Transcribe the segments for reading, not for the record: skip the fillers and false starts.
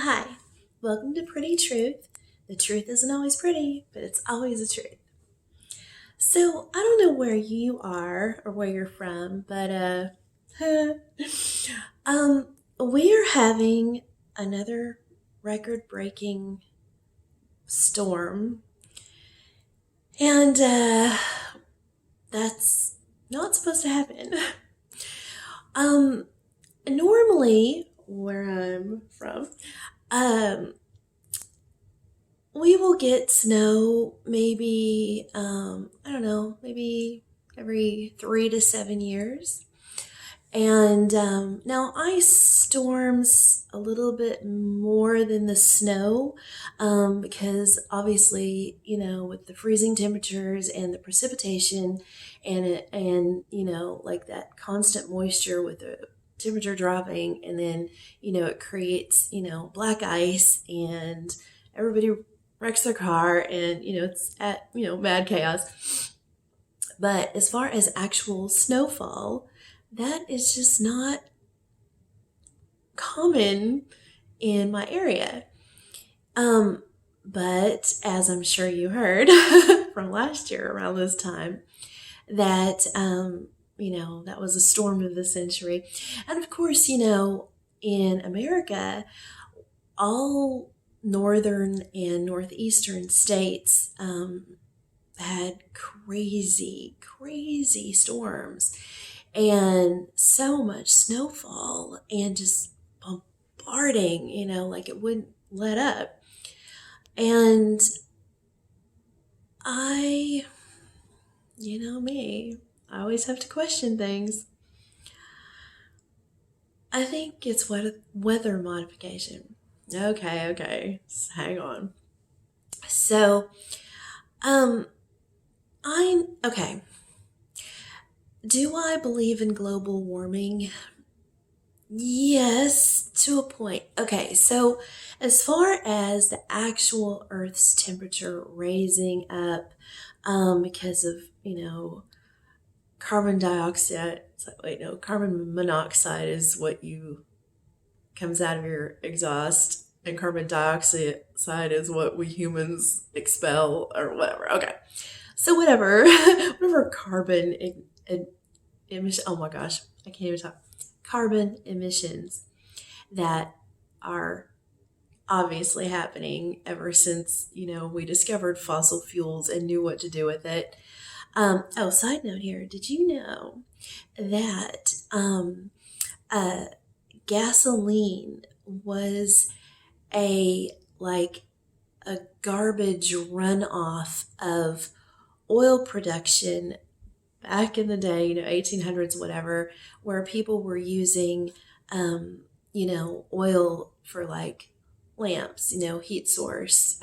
Hi, welcome to Pretty Truth. The truth isn't always pretty, but it's always the truth. So, I don't know where you are or where you're from, but we are having another record-breaking storm, and that's not supposed to happen. Um, Normally, where I'm from, um, we will get snow maybe, I don't know, maybe every 3 to 7 years. And now ice storms a little bit more than the snow because obviously, with the freezing temperatures and the precipitation and like that constant moisture with the temperature dropping, and then, it creates, black ice, and everybody wrecks their car, and, it's at, mad chaos. But as far as actual snowfall, that is just not common in my area. Um, but as I'm sure you heard from last year around this time, that that was a storm of the century. And of course, in America, all northern and northeastern states had crazy, crazy storms and so much snowfall and just bombarding, like it wouldn't let up. And I, me, I always have to question things. I think it's weather modification. Okay, just hang on. So, okay. Do I believe in global warming? Yes, to a point. Okay, so as far as the actual Earth's temperature raising up because of, carbon dioxide, carbon monoxide is what you comes out of your exhaust, and carbon dioxide is what we humans expel or whatever. Okay, so whatever, whatever emission. Oh my gosh, I can't even talk. Carbon emissions that are obviously happening ever since we discovered fossil fuels and knew what to do with it. Side note here: did you know that uh, gasoline was a like a garbage runoff of oil production back in the day, 1800s, whatever, where people were using, oil for like lamps, heat source,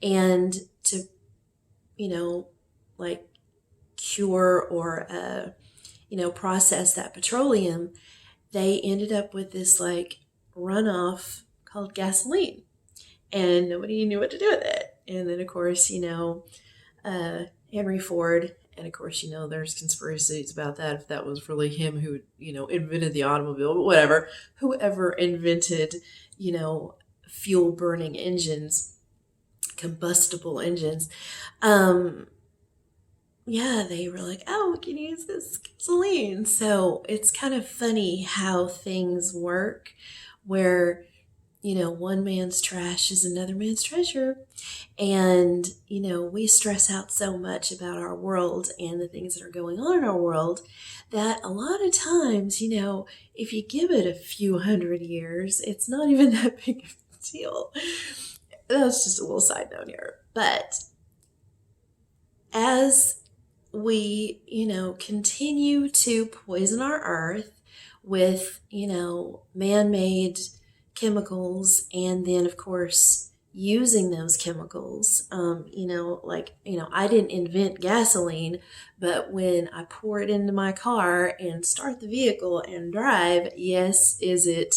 and to, like cure or, process that petroleum, they ended up with this like runoff called gasoline, and nobody knew what to do with it. And then, of course, Henry Ford. And of course, there's conspiracies about that, if that was really him who, invented the automobile, but whatever. Whoever invented, fuel burning engines, combustible engines, yeah, they were like, oh, we can use this gasoline. So it's kind of funny how things work, where, one man's trash is another man's treasure. And, we stress out so much about our world and the things that are going on in our world that a lot of times, if you give it a few hundred years, it's not even that big of a deal. That's just a little side note here. But as we, continue to poison our earth with, man made chemicals, and then, of course, using those chemicals, I didn't invent gasoline, but when I pour it into my car and start the vehicle and drive, yes, is it,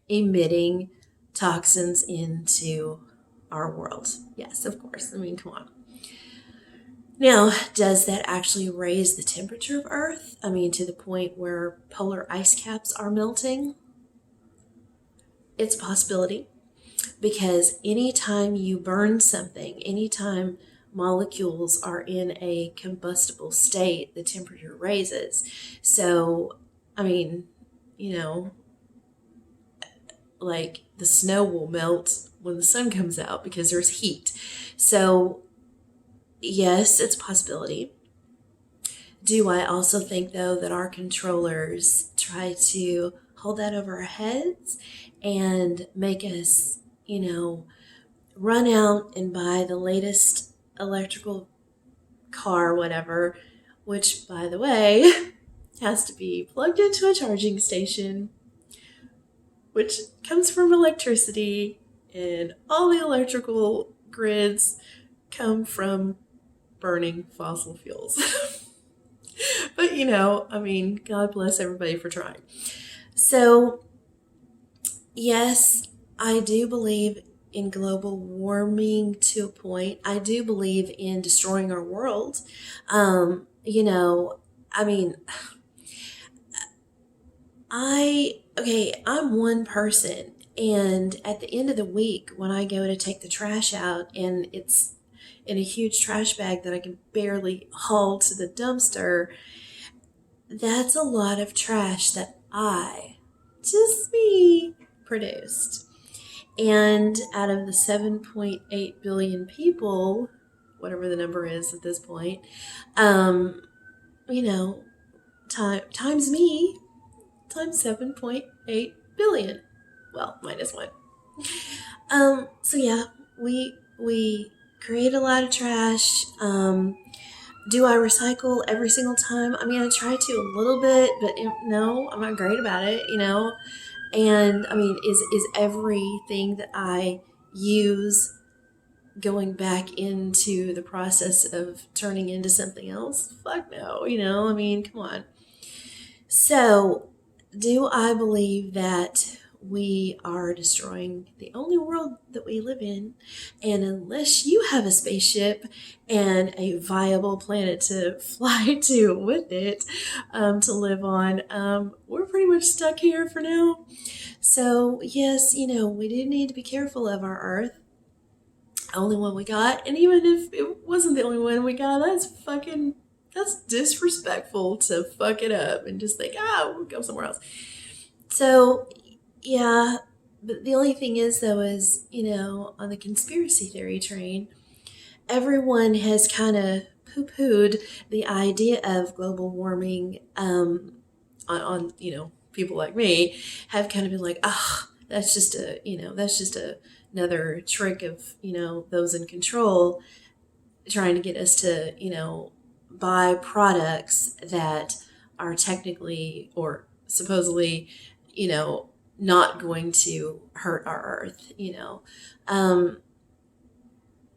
emitting toxins into our world? Yes, of course. I mean, come on. Now, does that actually raise the temperature of Earth? I mean, to the point where polar ice caps are melting? it's a possibility, because anytime you burn something, anytime molecules are in a combustible state, the temperature raises. So, I mean, you know, like the snow will melt when the sun comes out because there's heat. So, yes, it's a possibility. Do I also think, though, that our controllers try to hold that over our heads and make us, run out and buy the latest electrical car, whatever, which, by the way, has to be plugged into a charging station, which comes from electricity, and all the electrical grids come from burning fossil fuels. But, God bless everybody for trying. So, yes, I do believe in global warming to a point. I do believe in destroying our world. I mean, I'm one person, and at the end of the week, when I go to take the trash out and it's in a huge trash bag that I can barely haul to the dumpster, that's a lot of trash that just me, produced. And out of the 7.8 billion people, whatever the number is at this point, you know, times me, times 7.8 billion. Well, minus one. So yeah, we create a lot of trash. Do I recycle every single time? I mean, I try to a little bit, but no, I'm not great about it, And I mean, is everything that I use going back into the process of turning into something else? Fuck no, I mean, come on. So, do I believe that we are destroying the only world that we live in? And unless you have a spaceship and a viable planet to fly to with it, to live on, we're pretty much stuck here for now. So, yes, we do need to be careful of our Earth. Only one we got. And even if it wasn't the only one we got, that's disrespectful to fuck it up and just think, we'll go somewhere else. So, yeah, but the only thing is, though, is, on the conspiracy theory train, everyone has kind of poo-pooed the idea of global warming, on people like me have kind of been like, that's just another trick of, those in control trying to get us to, buy products that are technically or supposedly, not going to hurt our earth. Um,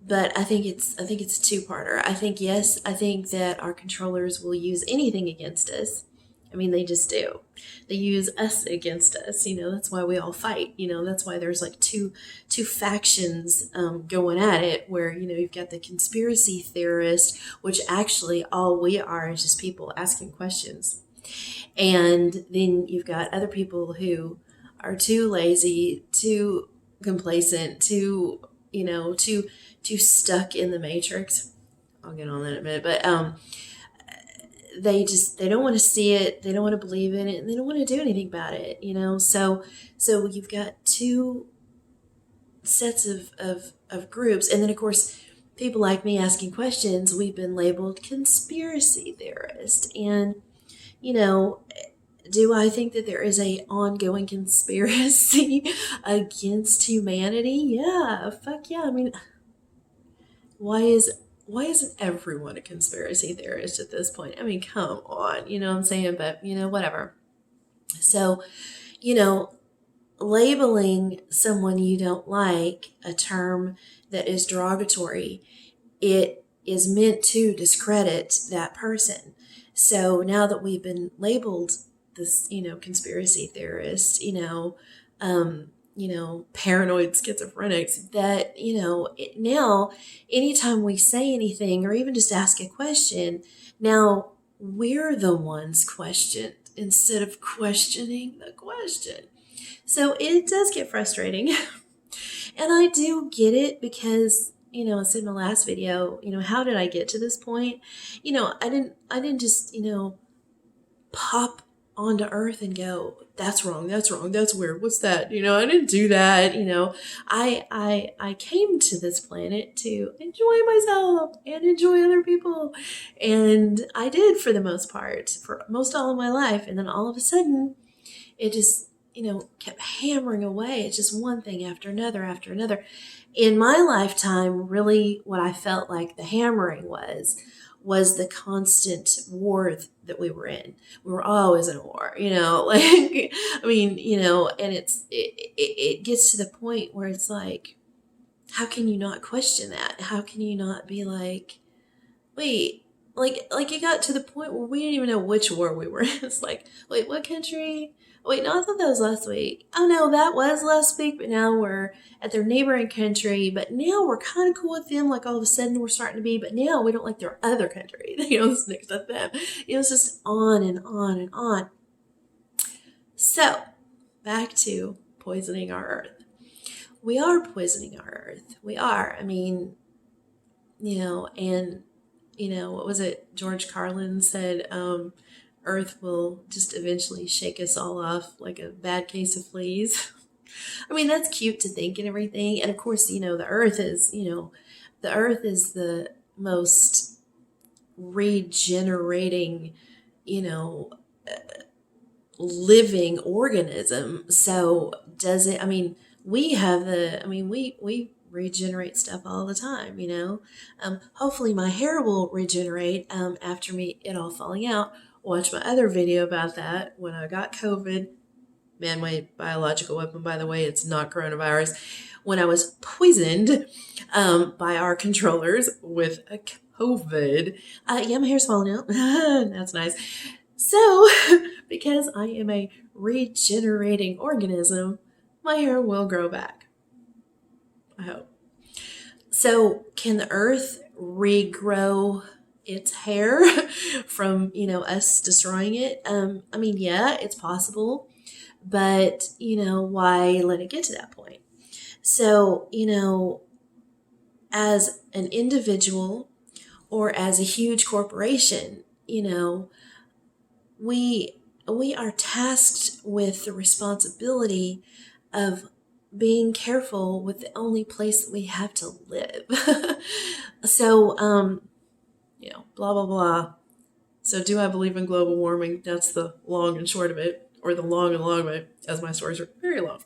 but I think it's a two-parter. I think that our controllers will use anything against us. I mean, they just do. They use us against us. That's why we all fight. That's why there's like two factions going at it. Where you've got the conspiracy theorist, which actually all we are is just people asking questions, and then you've got other people who are too lazy, too complacent, too stuck in the matrix. I'll get on that in a minute, but they don't want to see it, they don't want to believe in it, and they don't want to do anything about it. So you've got two sets of groups, and then of course people like me asking questions. We've been labeled conspiracy theorist, and do I think that there is a ongoing conspiracy against humanity? Yeah, fuck yeah. I mean, why isn't everyone a conspiracy theorist at this point? I mean, come on, you know what I'm saying? But, whatever. So, labeling someone you don't like a term that is derogatory, it is meant to discredit that person. So now that we've been labeled this, conspiracy theorist, paranoid schizophrenics, that, now anytime we say anything or even just ask a question, now we're the ones questioned instead of questioning the question. So it does get frustrating. And I do get it because, I said in my last video, how did I get to this point? I didn't just, pop onto earth and go, that's wrong, that's wrong, that's weird, what's that? I didn't do that. I came to this planet to enjoy myself and enjoy other people. And I did, for the most part, for most all of my life. And then all of a sudden it just, kept hammering away. It's just one thing after another after another. In my lifetime, really what I felt like the hammering was the constant war that we were in. We were always in a war, like, and it gets to the point where it's like, how can you not question that? How can you not be like, wait, like it got to the point where we didn't even know which war we were in. It's like, wait, what country? Wait, no, I thought that was last week. Oh no, that was last week, but now we're at their neighboring country, but now we're kind of cool with them, like all of a sudden we're starting to be, but now we don't like their other country, it's next to them. It was just on and on and on. So, back to poisoning our earth. We are poisoning our earth. We are. I mean, and what was it? George Carlin said, Earth will just eventually shake us all off like a bad case of fleas. I mean, that's cute to think and everything. And of course, the Earth is, the Earth is the most regenerating, living organism. So does it, we have we regenerate stuff all the time, hopefully my hair will regenerate after it all falling out. Watch my other video about that when I got COVID. Man-made biological weapon, by the way, it's not coronavirus. When I was poisoned by our controllers with a COVID. Yeah, my hair's falling out. That's nice. So, because I am a regenerating organism, my hair will grow back. I hope. So, can the earth regrow its hair from, us destroying it? Yeah, it's possible. But, why let it get to that point? So, as an individual or as a huge corporation, we are tasked with the responsibility of being careful with the only place that we have to live. So, blah, blah, blah. So do I believe in global warming? That's the long and short of it, or the long and long of it, as my stories are very long.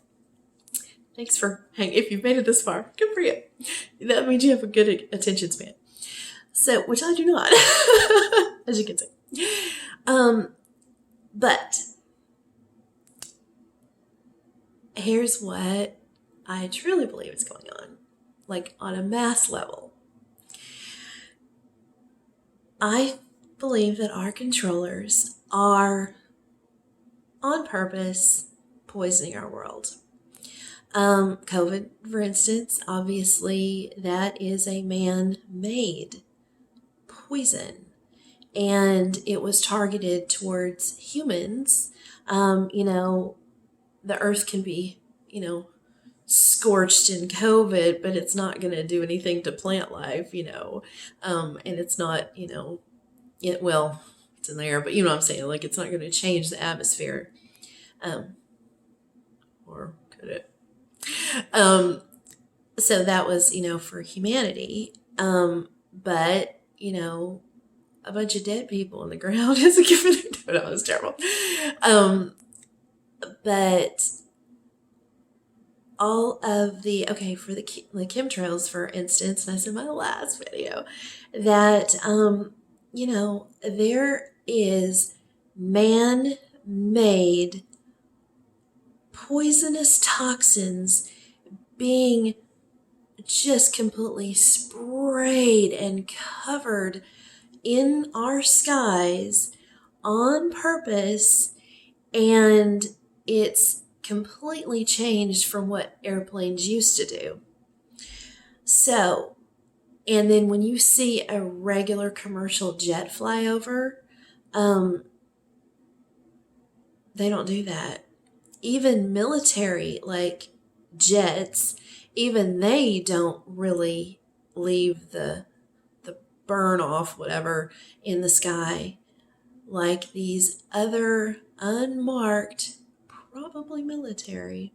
Thanks for hanging. If you've made it this far, good for you. That means you have a good attention span. So, which I do not, as you can see. But here's what I truly believe is going on, like on a mass level. I believe that our controllers are on purpose poisoning our world. COVID, for instance, obviously that is a man-made poison, and it was targeted towards humans. The earth can be, scorched in COVID, but it's not going to do anything to plant life, and it's not, it's in the air, but you know what I'm saying? Like, it's not going to change the atmosphere. Or could it? So that was, for humanity. But, a bunch of dead people in the ground isn't giving it. No, it was terrible. But all of for the chemtrails, for instance, and I said in my last video that, there is man-made poisonous toxins being just completely sprayed and covered in our skies on purpose, and it's completely changed from what airplanes used to do. So, and then when you see a regular commercial jet flyover, they don't do that. even military, like jets, even they don't really leave the burn off, whatever, in the sky like these other unmarked, probably military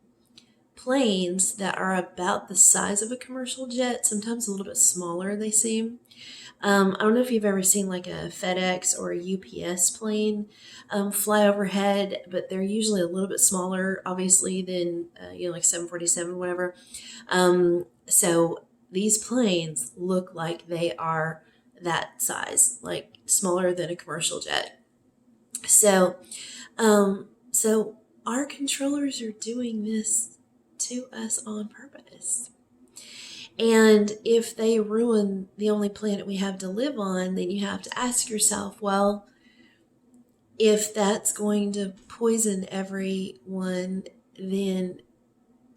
planes that are about the size of a commercial jet, sometimes a little bit smaller, they seem. I don't know if you've ever seen like a FedEx or a UPS plane fly overhead, but they're usually a little bit smaller, obviously, than, like 747, whatever. So these planes look like they are that size, like smaller than a commercial jet. So our controllers are doing this to us on purpose. And if they ruin the only planet we have to live on, then you have to ask yourself, well, if that's going to poison everyone, then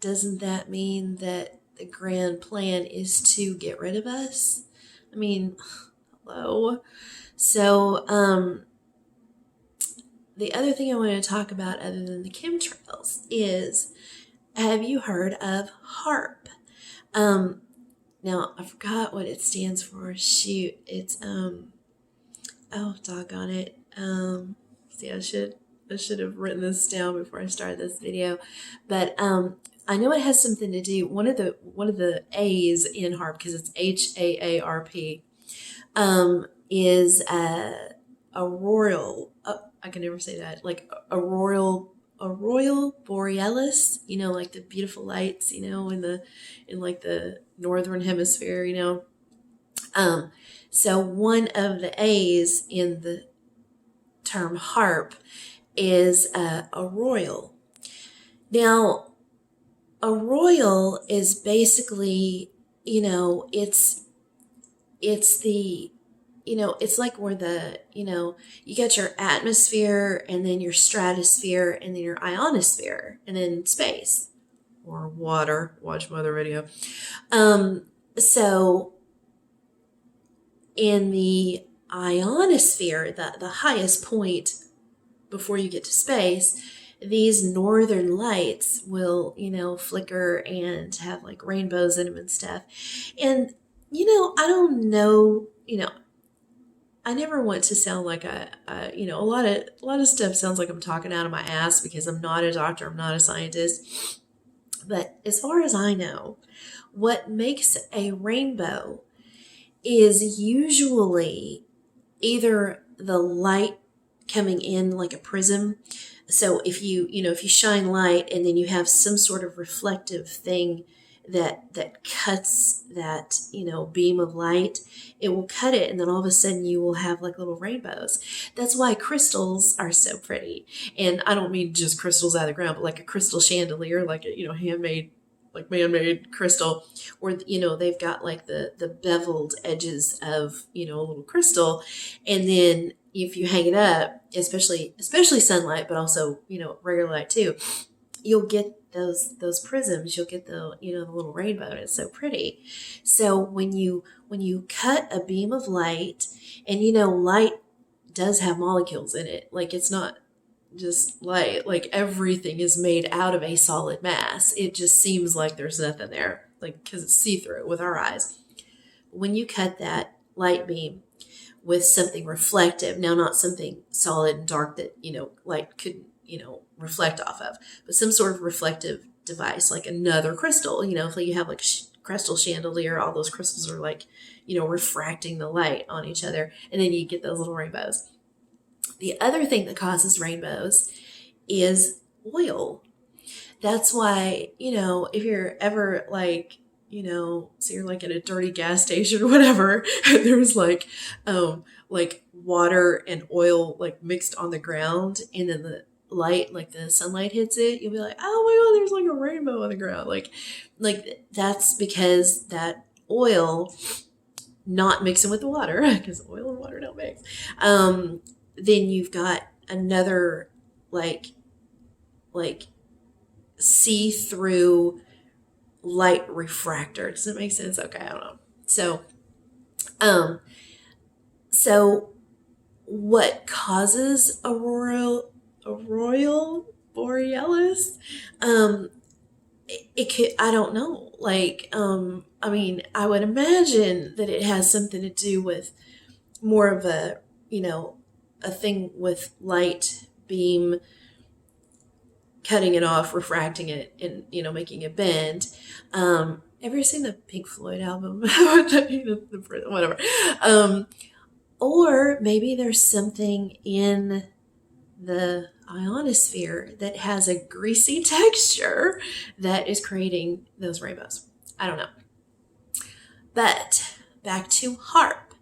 doesn't that mean that the grand plan is to get rid of us? I mean, hello. So, the other thing I want to talk about, other than the chemtrails, is have you heard of HARP? Now I forgot what it stands for. Shoot, it's oh doggone it. See, I should have written this down before I started this video, but I know it has something to do. One of the A's in HARP, because it's HAARP, is a royal. I can never say that. Like a royal borealis. Like the beautiful lights. In like the northern hemisphere. So one of the A's in the term HARP is a royal. Now, a royal is basically, it's the, it's like where you got your atmosphere and then your stratosphere and then your ionosphere and then space or water. Watch my other video. So in the ionosphere, the highest point before you get to space, these northern lights will, flicker and have like rainbows in them and stuff. And, I don't know, I never want to sound like a lot of stuff sounds like I'm talking out of my ass because I'm not a doctor, I'm not a scientist. But as far as I know, what makes a rainbow is usually either the light coming in like a prism. So if you shine light and then you have some sort of reflective thing that cuts that beam of light, it will cut it, and then all of a sudden you will have like little rainbows. That's why crystals are so pretty. And I don't mean just crystals out of the ground, but like a crystal chandelier, like a handmade, like man-made crystal, or they've got like the beveled edges of a little crystal, and then if you hang it up, especially sunlight, but also regular light too, you'll get those prisms. You'll get the the little rainbow. And it's so pretty. So when you cut a beam of light, and light does have molecules in it. Like it's not just light. Like everything is made out of a solid mass. It just seems like there's nothing there, like because it's see-through with our eyes. When you cut that light beam with something reflective, now not something solid and dark that light could reflect off of, but some sort of reflective device, like another crystal. If you have like crystal chandelier, all those crystals are like refracting the light on each other, and then you get those little rainbows. The other thing that causes rainbows is oil. That's why, if you're ever like, so you're like at a dirty gas station or whatever, and there's like water and oil like mixed on the ground, and then the light, like the sunlight hits it, you'll be like, oh my God, there's like a rainbow on the ground. Like that's because that oil not mixing with the water, because oil and water don't mix. Then you've got another like see-through light refractor. Does that make sense? Okay, I don't know. So what causes a royal borealis. Um, it could, I don't know. Like, I mean, I would imagine that it has something to do with more of a, you know, a thing with light beam cutting it off, refracting it, and making it bend. Have you ever seen the Pink Floyd album? Whatever. Um, or maybe there's something in the ionosphere that has a greasy texture that is creating those rainbows. I don't know. But back to HARP.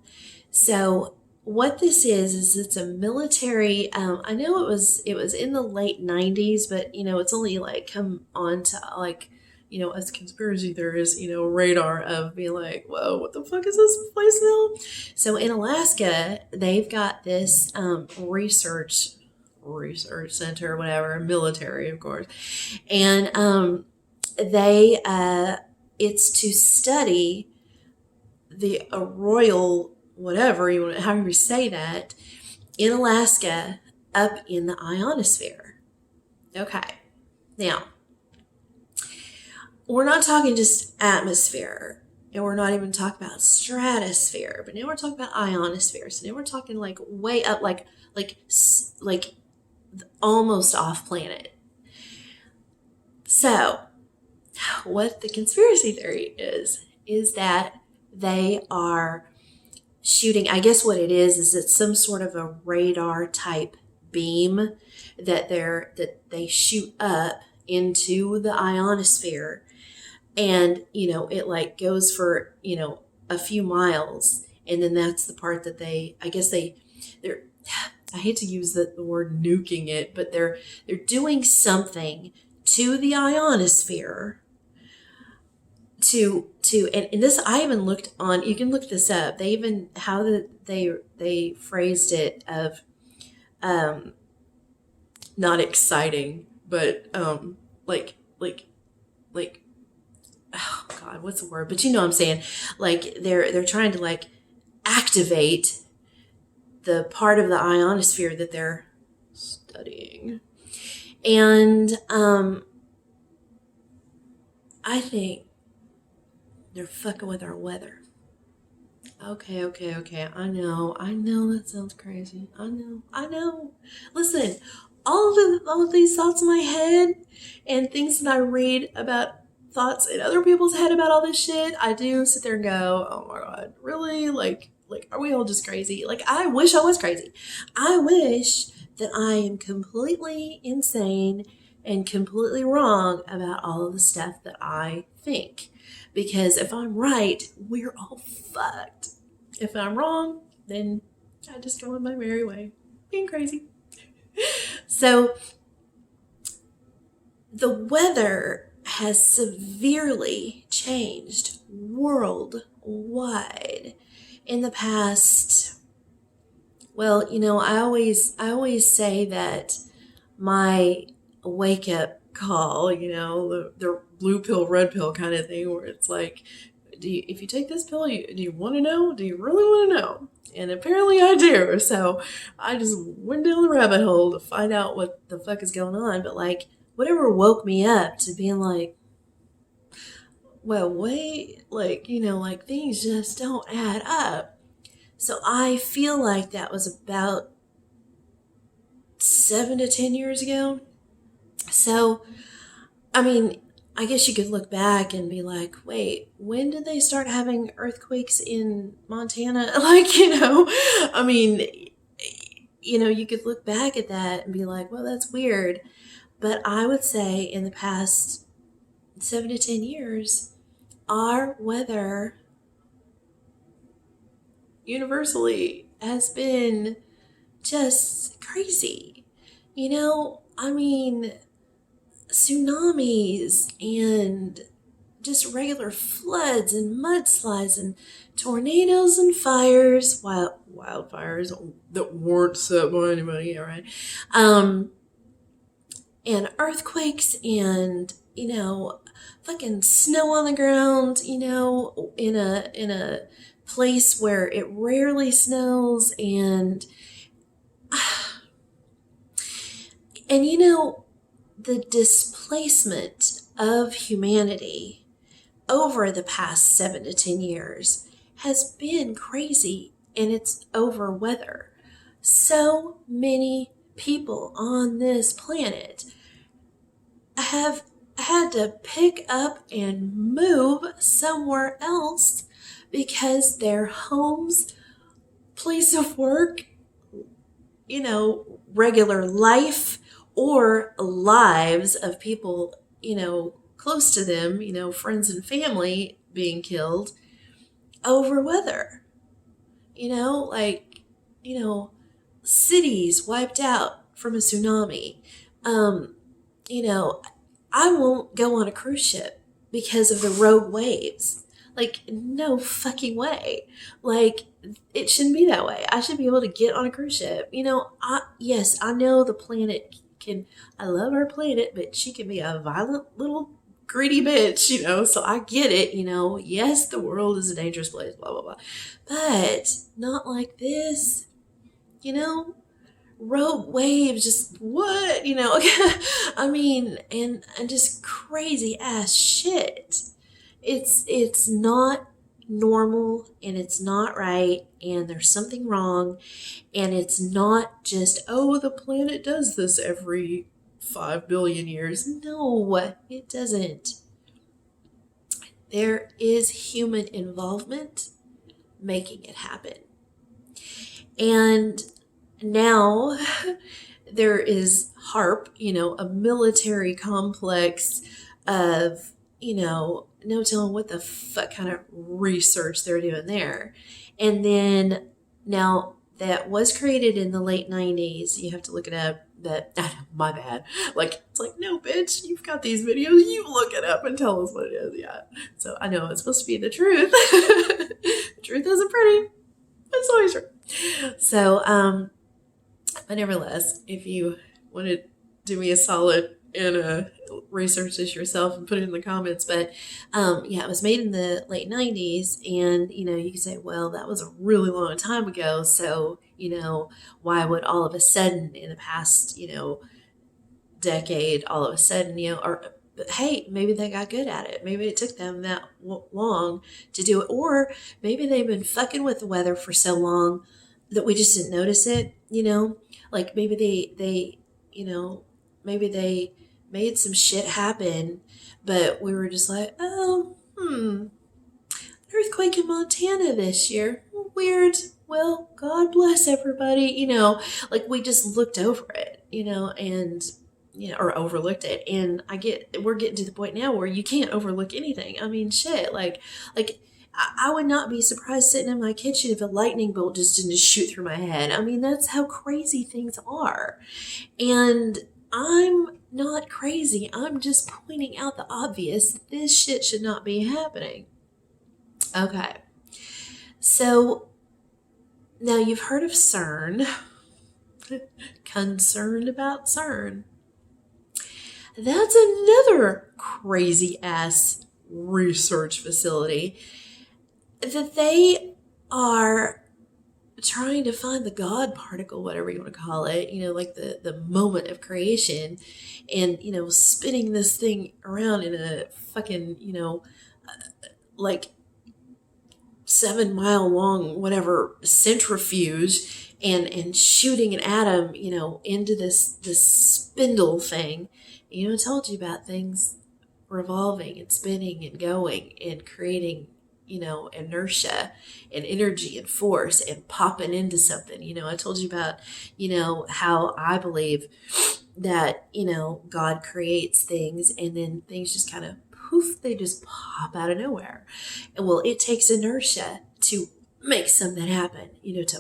So what this is it's a military. I know it was in the late '90s, but it's only like come on to like us conspiracy theorists, radar of being like, whoa, what the fuck is this place now? So in Alaska, they've got this research center, whatever, military, of course, and they it's to study the royal whatever however you say that in Alaska up in the ionosphere. Okay, now we're not talking just atmosphere, and we're not even talking about stratosphere, but now we're talking about ionosphere. So now we're talking like way up, like almost off planet. So what the conspiracy theory is that they are shooting, I guess what it is it's some sort of a radar type beam that they shoot up into the ionosphere, and it like goes for a few miles, and then that's the part that they're I hate to use the word nuking it, but they're doing something to the ionosphere to and this I even looked on, you can look this up, they even how they phrased it of not exciting, but like oh god, what's the word, but you know what I'm saying, like they're trying to like activate the part of the ionosphere that they're studying. And I think they're fucking with our weather. Okay. I know that sounds crazy. I know. Listen, all of these thoughts in my head and things that I read about thoughts in other people's head about all this shit, I do sit there and go, oh my god, really? Like, are we all just crazy? Like, I wish I was crazy. I wish that I am completely insane and completely wrong about all of the stuff that I think. Because if I'm right, we're all fucked. If I'm wrong, then I just go on my merry way, being crazy. So, the weather has severely changed worldwide in the past. Well, I always say that my wake up call, the blue pill, red pill kind of thing, where it's like, if you take this pill, do you want to know? Do you really want to know? And apparently I do. So I just went down the rabbit hole to find out what the fuck is going on. But like, whatever woke me up to being like, well, wait, like, like things just don't add up. So I feel like that was about 7 to 10 years ago. So, I mean, I guess you could look back and be like, wait, when did they start having earthquakes in Montana? Like, I mean, you could look back at that and be like, well, that's weird. But I would say in the past 7 to 10 years, our weather universally has been just crazy. I mean, tsunamis and just regular floods and mudslides and tornadoes and fires, wildfires that weren't set by anybody, all right? And earthquakes and, fucking snow on the ground, in a place where it rarely snows, and the displacement of humanity over the past 7 to 10 years has been crazy, and it's over weather. So many people on this planet have had to pick up and move somewhere else because their homes, place of work, regular life, or lives of people, close to them, friends and family being killed over weather. Like, cities wiped out from a tsunami. Um, I won't go on a cruise ship because of the rogue waves. Like, no fucking way. Like, it shouldn't be that way. I should be able to get on a cruise ship. Yes, I know the planet I love our planet, but she can be a violent little greedy bitch, so I get it, yes, the world is a dangerous place, blah, blah, blah. But not like this, rogue waves, just what, I mean, and just crazy ass shit. It's not normal, and it's not right, and there's something wrong, and it's not just, oh, the planet does this every 5 billion years. No, it doesn't. There is human involvement making it happen. And now there is HARP, a military complex of, no telling what the fuck kind of research they're doing there. And then now that was created in the late 90s. You have to look it up. But my bad. Like, it's like, no, bitch, you've got these videos. You look it up and tell us what it is. Yeah. So I know it's supposed to be the truth. The truth isn't pretty. It's always true. So, but nevertheless, if you want to do me a solid and research this yourself and put it in the comments. But yeah, it was made in the late 90s. And, you could say, well, that was a really long time ago. So, why would all of a sudden in the past, decade, all of a sudden, or hey, maybe they got good at it. Maybe it took them that long to do it. Or maybe they've been fucking with the weather for so long that we just didn't notice it, like maybe they maybe they made some shit happen, but we were just like, oh, earthquake in Montana this year. Weird. Well, God bless everybody. Like we just looked over it, and or overlooked it. And we're getting to the point now where you can't overlook anything. I mean, shit. Like I would not be surprised sitting in my kitchen if a lightning bolt just didn't shoot through my head. I mean, that's how crazy things are. And I'm not crazy. I'm just pointing out the obvious. This shit should not be happening. Okay. So now you've heard of CERN. Concerned about CERN. That's another crazy ass research facility that they are trying to find the God particle, whatever you want to call it, like the moment of creation, and, spinning this thing around in a fucking, like 7 mile long, whatever, centrifuge, and shooting an atom, into this spindle thing. I told you about things revolving and spinning and going and creating, inertia and energy and force and popping into something. I told you about, how I believe that, God creates things and then things just kind of poof, they just pop out of nowhere. And well, it takes inertia to make something happen, to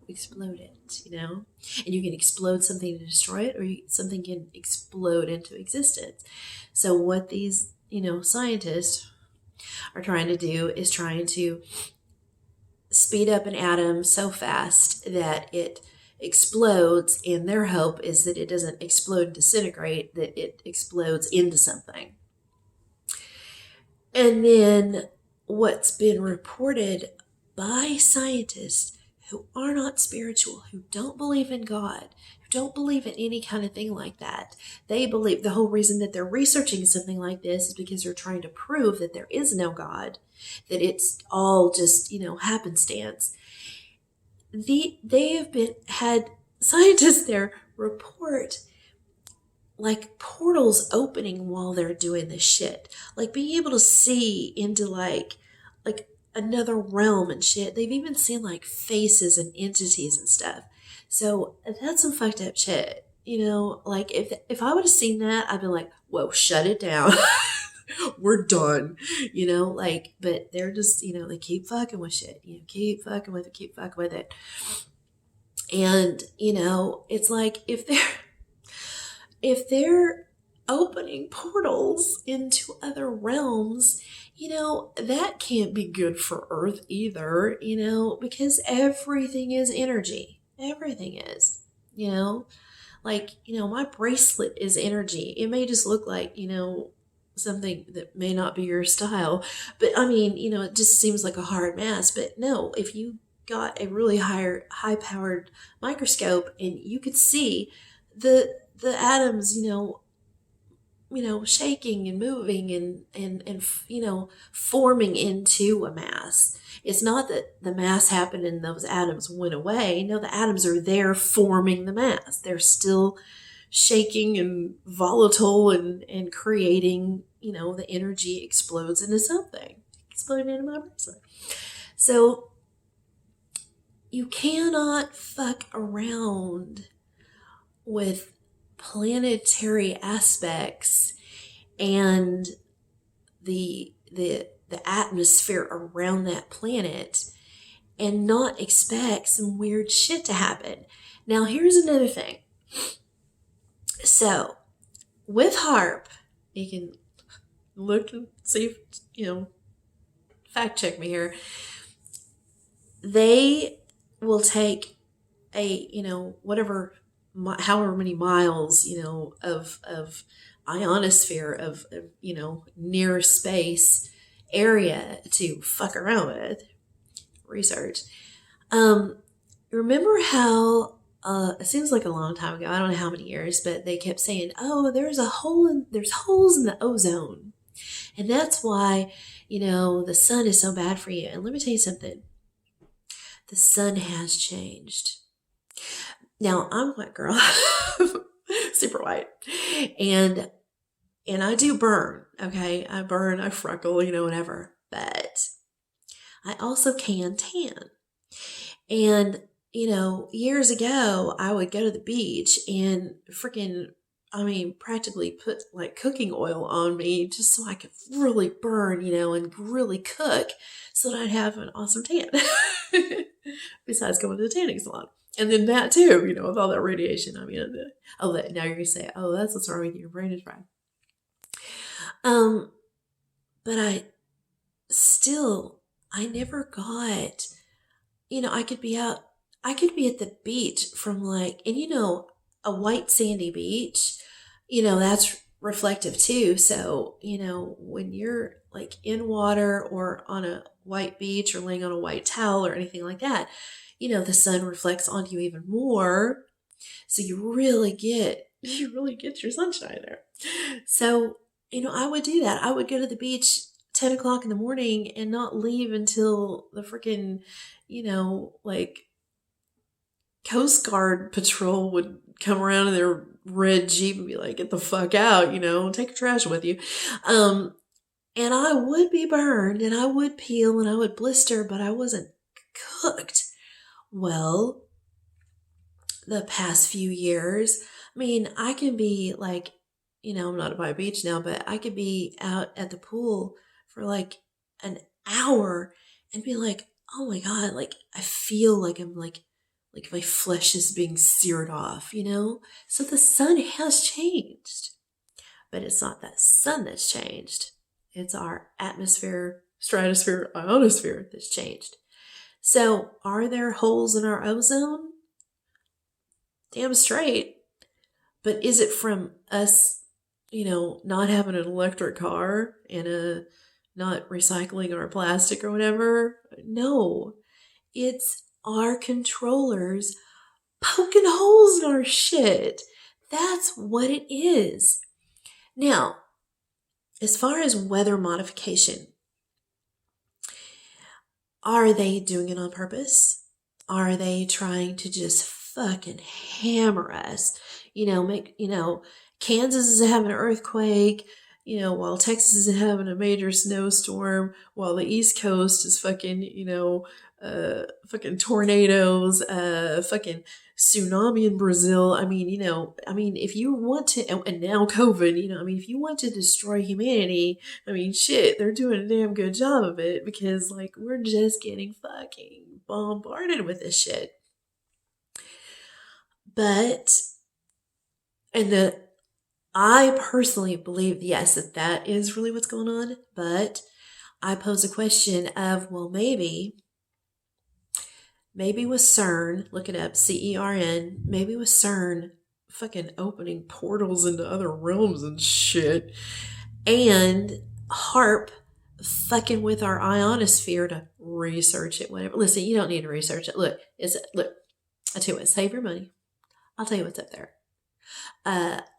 explode it, and you can explode something to destroy it, or something can explode into existence. So what these, scientists are trying to do is trying to speed up an atom so fast that it explodes, and their hope is that it doesn't explode and disintegrate, that it explodes into something. And then what's been reported by scientists who are not spiritual, who don't believe in God, who don't believe in any kind of thing like that. They believe the whole reason that they're researching something like this is because they're trying to prove that there is no God, that it's all just, happenstance. They have had scientists there report like portals opening while they're doing this shit. Like being able to see into like another realm and shit. They've even seen like faces and entities and stuff. So that's some fucked up shit. Like if I would have seen that, I'd be like, whoa, shut it down. We're done. But they're just, they keep fucking with shit. Keep fucking with it, keep fucking with it. And, it's like if they're opening portals into other realms, that can't be good for Earth either, because everything is energy. Everything is, my bracelet is energy. It may just look like, something that may not be your style, but I mean, it just seems like a hard mass. But no, if you got a really high powered microscope and you could see the atoms, shaking and moving and forming into a mass. It's not that the mass happened and those atoms went away. No, the atoms are there forming the mass. They're still shaking and volatile and creating, the energy explodes into something. Exploded into my bracelet. So you cannot fuck around with planetary aspects and the atmosphere around that planet and not expect some weird shit to happen. Now here's another thing. So with HAARP, you can look and see if, fact check me here. They will take a, whatever, however many miles, of ionosphere of near space area to fuck around with research. Remember how it seems like a long time ago, I don't know how many years, but they kept saying, oh, there's holes in the ozone, and that's why the sun is so bad for you. And let me tell you something, the sun has changed. Now, I'm a white girl, super white, and I do burn, okay? I burn, I freckle, whatever, but I also can tan. And, years ago, I would go to the beach and practically put like cooking oil on me just so I could really burn, and really cook so that I'd have an awesome tan. Besides going to the tanning salon. And then that too, with all that radiation. Now you're going to say, oh, that's what's wrong with you. Your brain is fried. But I never got, I could be at the beach from a white sandy beach, that's reflective too. So, when you're like in water or on a white beach or laying on a white towel or anything like that, the sun reflects onto you even more. So you really get your sunshine there. So, I would do that. I would go to the beach 10 o'clock in the morning and not leave until the freaking, Coast Guard patrol would come around in their red Jeep and be like, get the fuck out, take your trash with you. And I would be burned and I would peel and I would blister, but I wasn't cooked. Well, the past few years, I can be like, I'm not by a beach now, but I could be out at the pool for like an hour and be like, oh my God, like I feel like I'm like my flesh is being seared off, So the sun has changed, but it's not that sun that's changed. It's our atmosphere, stratosphere, ionosphere that's changed. So are there holes in our ozone? Damn straight. But is it from us, not having an electric car and not recycling our plastic or whatever? No. It's our controllers poking holes in our shit. That's what it is. Now, as far as weather modification, are they doing it on purpose? Are they trying to just fucking hammer us? Kansas is having an earthquake, while Texas is having a major snowstorm, while the East Coast is fucking, fucking tornadoes, fucking tsunami in Brazil. If you want to, and now COVID, if you want to destroy humanity, shit, they're doing a damn good job of it because, like, we're just getting fucking bombarded with this shit. But, I personally believe, yes, that is really what's going on. But I pose a question of, well, maybe with CERN, look it up, CERN, maybe with CERN fucking opening portals into other realms and shit, and HARP fucking with our ionosphere to research it, whatever. Listen, you don't need to research it. Look, I tell you what, save your money. I'll tell you what's up there.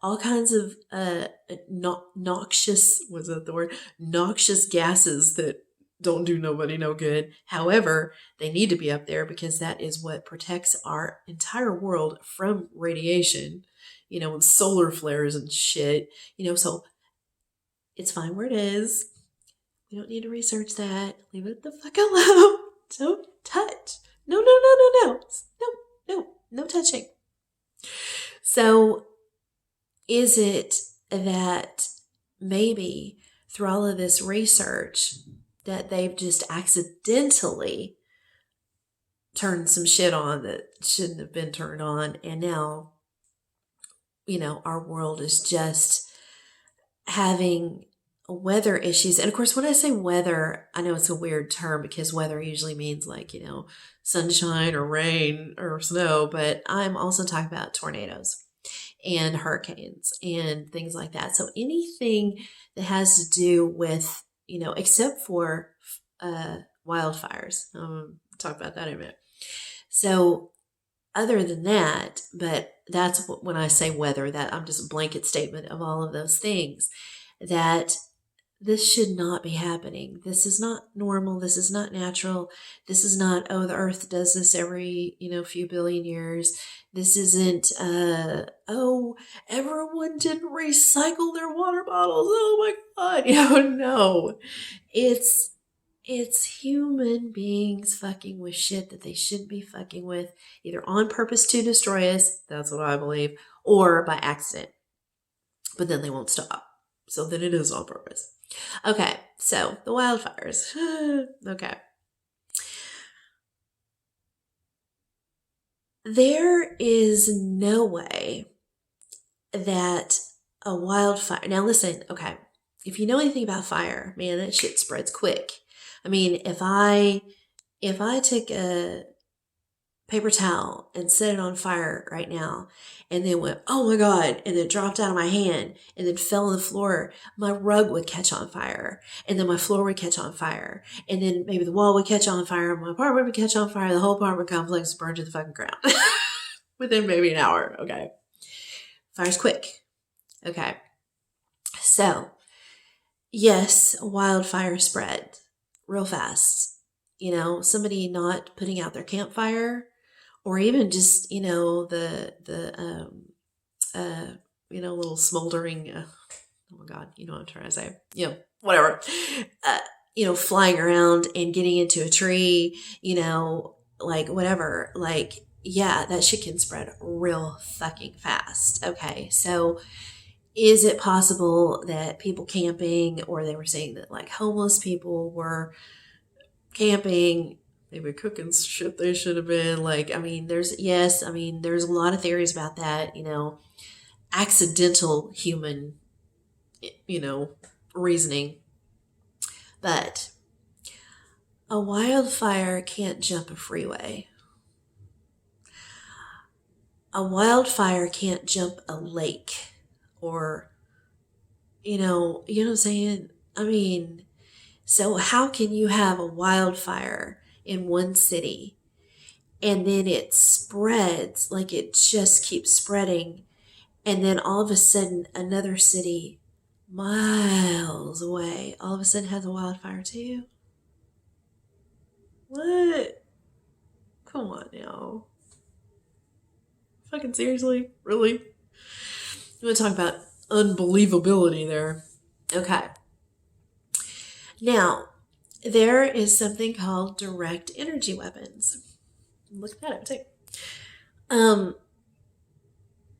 All kinds of noxious, was that the word? Noxious gases that don't do nobody no good. However, they need to be up there because that is what protects our entire world from radiation, and solar flares and shit, so it's fine where it is. We don't need to research that. Leave it the fuck alone. Don't touch. No, no, no, no, no. No, no, no touching. So, is it that maybe through all of this research that they've just accidentally turned some shit on that shouldn't have been turned on, and now, our world is just having weather issues? And of course, when I say weather, I know it's a weird term because weather usually means like, sunshine or rain or snow, but I'm also talking about tornadoes and hurricanes and things like that. So anything that has to do with, except for wildfires. I'll talk about that in a minute. So other than that, but that's what, when I say weather, that I'm just a blanket statement of all of those things, that this should not be happening. This is not normal. This is not natural. This is not, oh, the earth does this every, few billion years. This isn't, oh, everyone didn't recycle their water bottles. Oh my God. No. It's human beings fucking with shit that they shouldn't be fucking with, either on purpose to destroy us, that's what I believe, or by accident. But then they won't stop. So then it is on purpose. Okay, so the wildfires. Okay. There is no way that a wildfire. Now listen, okay. If you know anything about fire, man, that shit spreads quick. If I took a paper towel and set it on fire right now and then went, oh my God, and then dropped out of my hand and then fell on the floor, my rug would catch on fire and then my floor would catch on fire and then maybe the wall would catch on fire, my apartment would catch on fire, the whole apartment complex would burn to the fucking ground within maybe an hour. Okay. Fire's quick. Okay. So, yes, wildfire spread real fast. Somebody not putting out their campfire, or even just, the little smoldering, oh my God, you know what I'm trying to say, whatever, flying around and getting into a tree, like whatever, like, yeah, that shit can spread real fucking fast. Okay. So is it possible that people camping, or they were saying that like homeless people were camping, they were cooking shit they should have been, like, there's a lot of theories about that, accidental human, reasoning. But a wildfire can't jump a freeway. A wildfire can't jump a lake, or, you know what I'm saying? So how can you have a wildfire in one city and then it spreads, like it just keeps spreading. And then all of a sudden, another city miles away all of a sudden has a wildfire too. What? Come on now. Fucking seriously? Really? You want to talk about unbelievability there? Okay. Now, there is something called direct energy weapons. Look that up too. Um,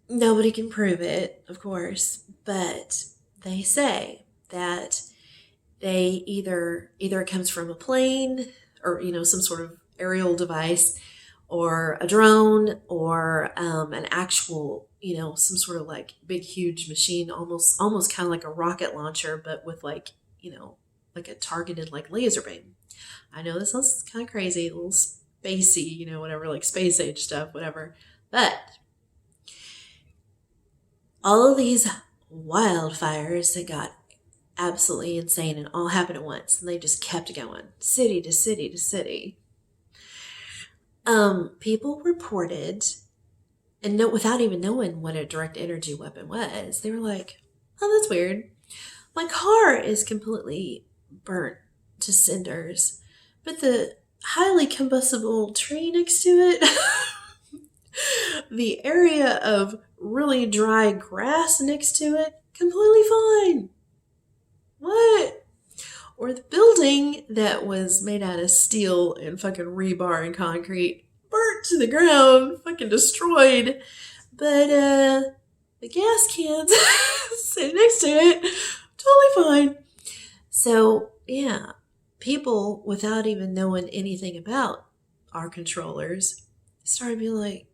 Nobody can prove it, of course, but they say that they either it comes from a plane or some sort of aerial device or a drone or an actual some sort of like big huge machine, almost kind of like a rocket launcher, but with like a targeted like laser beam. I know this sounds kind of crazy, a little spacey, whatever, like space age stuff, whatever, but all of these wildfires that got absolutely insane and all happened at once, and they just kept going city to city to city. People reported, and no, without even knowing what a direct energy weapon was, they were like, oh, that's weird, my car is completely burnt to cinders, but the highly combustible tree next to it the area of really dry grass next to it, completely fine. What? Or the building that was made out of steel and fucking rebar and concrete, burnt to the ground, fucking destroyed. But the gas cans sitting next to it, totally fine. So yeah, people without even knowing anything about our controllers started being like,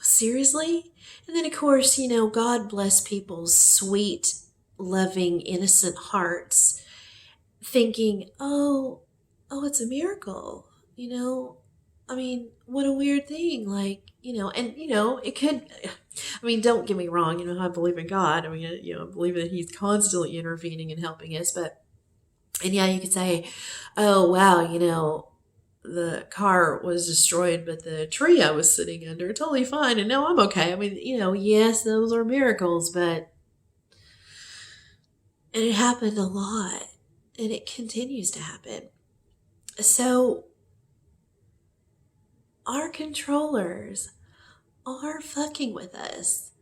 seriously? And then, of course, God bless people's sweet, loving, innocent hearts, thinking, it's a miracle. I mean, what a weird thing. Like, it could, I mean, don't get me wrong, I believe in God. I mean, I believe that He's constantly intervening and helping us. And yeah, you could say, oh, wow, the car was destroyed, but the tree I was sitting under totally fine, and now I'm okay. I mean, yes, those are miracles, and it happened a lot, and it continues to happen. So our controllers are fucking with us,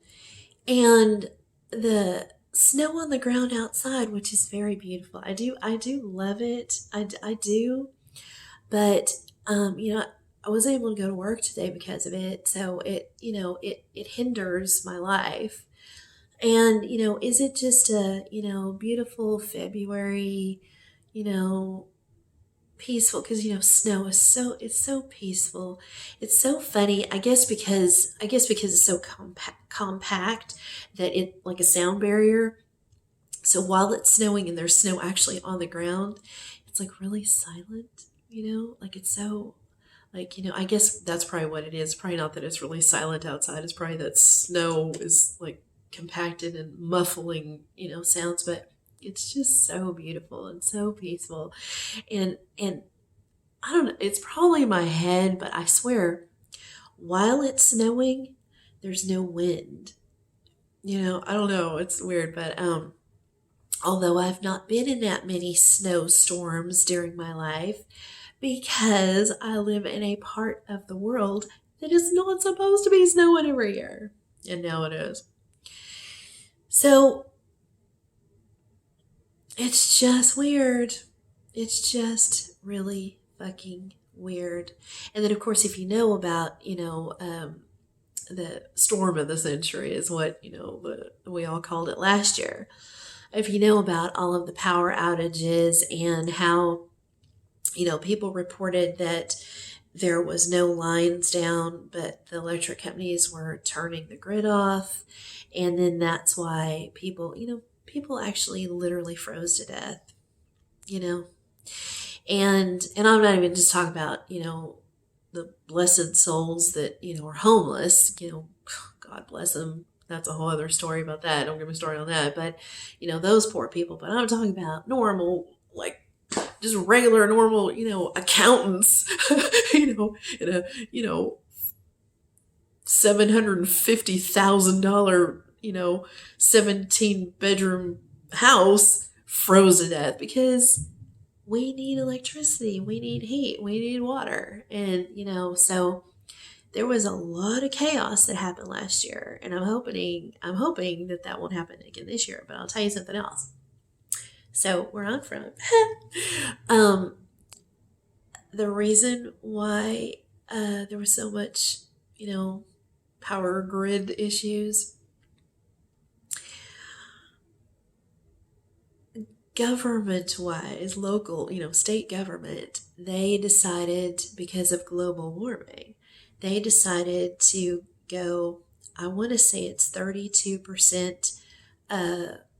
and the snow on the ground outside, which is very beautiful. I do love it. I do. But, I wasn't able to go to work today because of it. So it hinders my life. And, is it just a, beautiful February, you know, peaceful? Because, snow is it's so peaceful. It's so funny. I guess because it's so compact that it like a sound barrier. So while it's snowing and there's snow actually on the ground, it's like really silent, like it's so, like, I guess that's probably what it is. Probably not that it's really silent outside. It's probably that snow is like compacted and muffling, sounds, but it's just so beautiful and so peaceful. And I don't know, it's probably my head, but I swear, while it's snowing, there's no wind. I don't know, it's weird, but although I've not been in that many snowstorms during my life because I live in a part of the world that is not supposed to be snowing every year. And now it is. So it's just weird. It's just really fucking weird. And then, of course, if you know about, the storm of the century is what, we all called it last year. If you know about all of the power outages and how, people reported that there was no lines down, but the electric companies were turning the grid off. And then that's why people actually literally froze to death, and I'm not even just talking about, the blessed souls that, are homeless, God bless them. That's a whole other story about that. Don't get me started on that. But, those poor people. But I'm talking about normal, like, just regular, normal, accountants, in a, $750,000, 17-bedroom house froze to death because we need electricity, we need heat, we need water. And, so there was a lot of chaos that happened last year. And I'm hoping that that won't happen again this year. But I'll tell you something else. So where I'm from, um, the reason why there was so much, power grid issues, government wise, local, state government, they decided because of global warming, they decided to go, I want to say it's 32%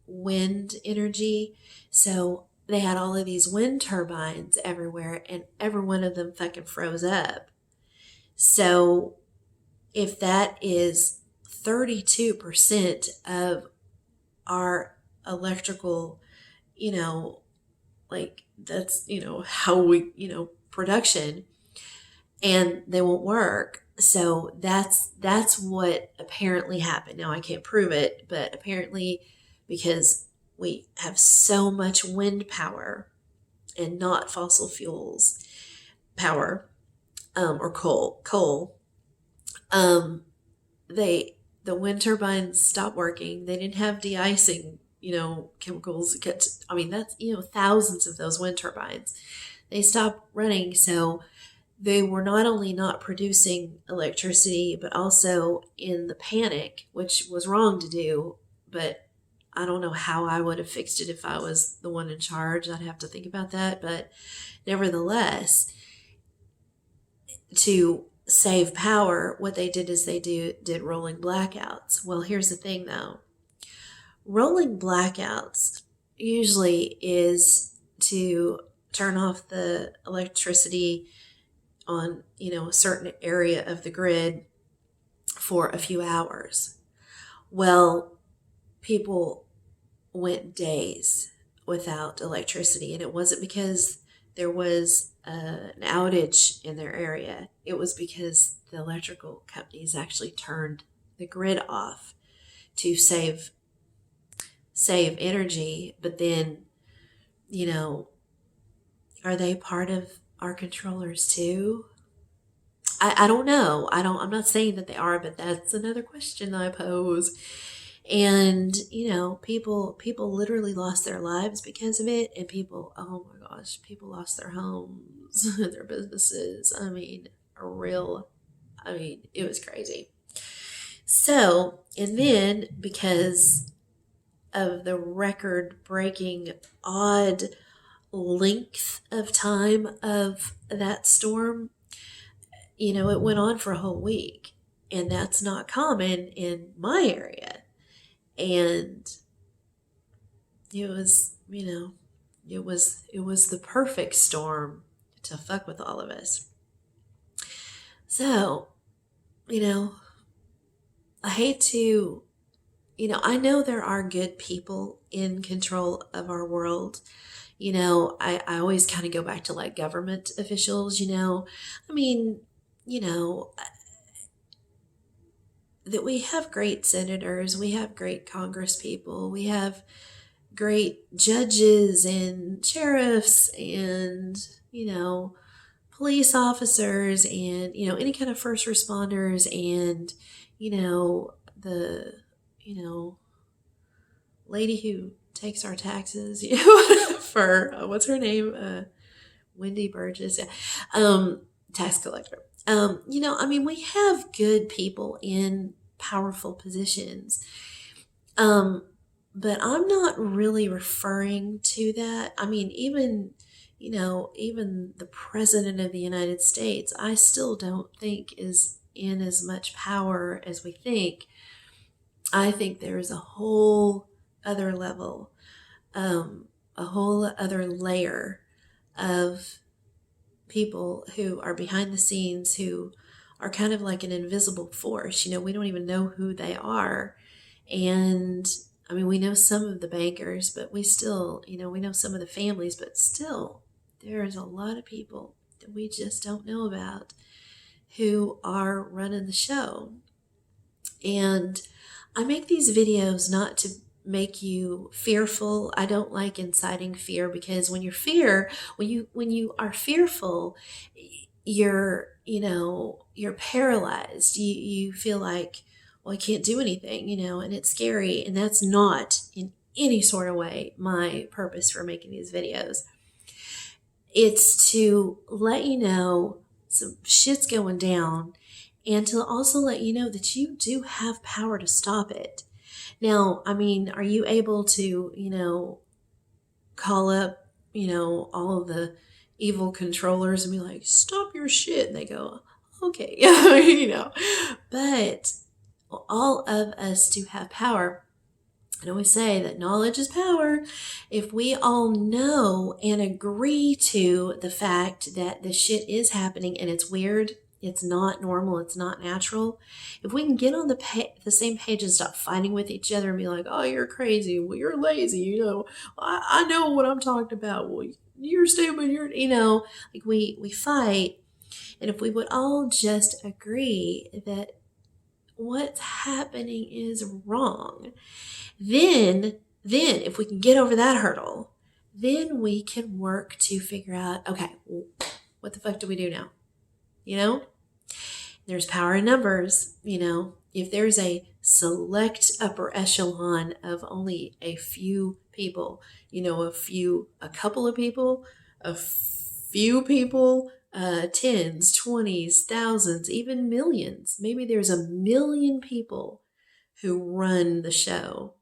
wind energy. So they had all of these wind turbines everywhere, and every one of them fucking froze up. So if that is 32% of our electrical, like that's, how we, production, and they won't work. So that's what apparently happened. Now I can't prove it, but apparently because we have so much wind power and not fossil fuels power, or coal, um, the wind turbines stopped working. They didn't have de-icing, chemicals. I mean, that's, thousands of those wind turbines. They stopped running. So they were not only not producing electricity, but also in the panic, which was wrong to do. But I don't know how I would have fixed it if I was the one in charge. I'd have to think about that. But nevertheless, to save power, what they did is they did rolling blackouts. Well, here's the thing though. Rolling blackouts usually is to turn off the electricity on, a certain area of the grid for a few hours. Well, people went days without electricity, and it wasn't because there was an outage in their area. It was because the electrical companies actually turned the grid off to save energy. But then, are they part of our controllers too? I don't know. I'm not saying that they are, but that's another question I pose. And, people literally lost their lives because of it. And oh my gosh, people lost their homes, their businesses. It was crazy. So, and then because of the record breaking odd length of time of that storm, it went on for a whole week. And that's not common in my area. And it was, it was the perfect storm to fuck with all of us. So, I hate to, I know there are good people in control of our world. I always kind of go back to like government officials, that we have great senators, we have great Congress people, we have great judges and sheriffs and, police officers and, any kind of first responders and, the, lady who takes our taxes, for, what's her name? Wendy Burgess, tax collector. We have good people in powerful positions. But I'm not really referring to that. Even the president of the United States, I still don't think is in as much power as we think. I think there is a whole other level, a whole other layer of people who are behind the scenes, who are kind of like an invisible force. We don't even know who they are. And we know some of the bankers, but we still, we know some of the families, but still, there's a lot of people that we just don't know about who are running the show. And I make these videos not to make you fearful. I don't like inciting fear, because when you are fearful, you're paralyzed. You feel like, well, I can't do anything, and it's scary. And that's not in any sort of way my purpose for making these videos. It's to let you know some shit's going down, and to also let you know that you do have power to stop it. Now, I mean, are you able to, call up, all of the evil controllers and be like, stop your shit? And they go, okay, but all of us do have power. I always say that knowledge is power. If we all know and agree to the fact that the shit is happening and it's weird, it's not normal, it's not natural. If we can get on the same page and stop fighting with each other and be like, oh, you're crazy, well, you're lazy, I know what I'm talking about. Well, you're stupid, like we fight. And if we would all just agree that what's happening is wrong, then if we can get over that hurdle, then we can work to figure out, okay, what the fuck do we do now? There's power in numbers. If there's a select upper echelon of only a few people, a couple of people, a few people, tens, 20s, thousands, even millions. Maybe there's 1 million people who run the show,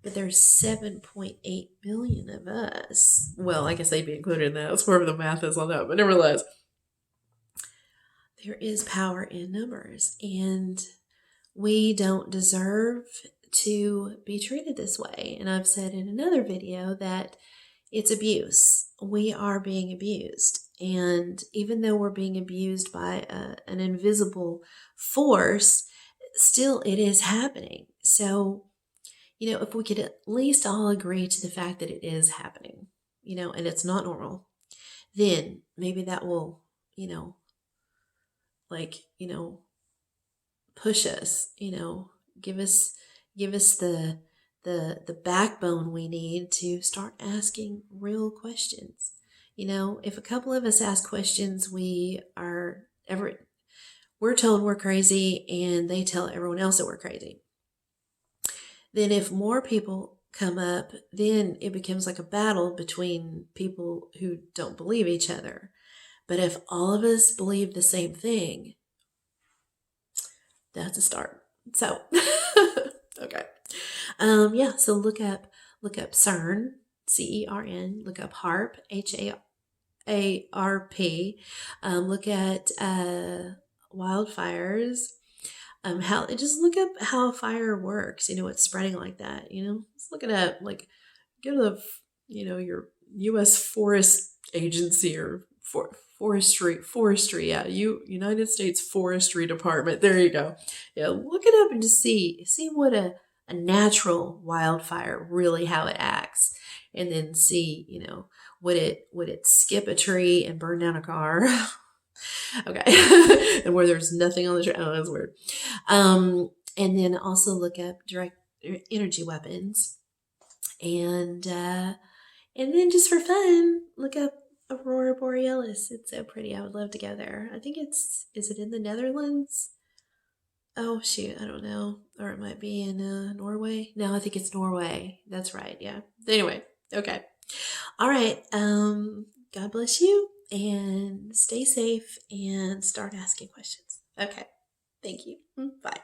but there's 7.8 billion of us. Well, I guess they'd be included in that. That's wherever the math is on that. But nevertheless, there is power in numbers, and we don't deserve to be treated this way. And I've said in another video that it's abuse. We are being abused. And even though we're being abused by an invisible force, still it is happening. So, if we could at least all agree to the fact that it is happening, and it's not normal, then maybe that will, push us, give us the backbone we need to start asking real questions. If a couple of us ask questions, we're told we're crazy, and they tell everyone else that we're crazy. Then if more people come up, then it becomes like a battle between people who don't believe each other. But if all of us believe the same thing, that's a start. So, okay. So look up CERN, CERN, look up HARP, HAARP, look at wildfires. Just look up how fire works, it's spreading like that, just look it up, like go to your U.S. Forest Agency or forestry, yeah, United States Forestry Department, there you go. Yeah, look it up and just see what a natural wildfire, really how it acts, and then see, would it skip a tree and burn down a car? Okay. And where there's nothing on the tree. Oh, that's weird. And then also look up direct energy weapons, and then just for fun, look up Aurora Borealis. It's so pretty. I would love to go there. I think is it in the Netherlands? Oh shoot, I don't know. Or it might be in Norway. No, I think it's Norway. That's right. Yeah. Anyway, okay. All right. God bless you, and stay safe, and start asking questions. Okay. Thank you. Bye.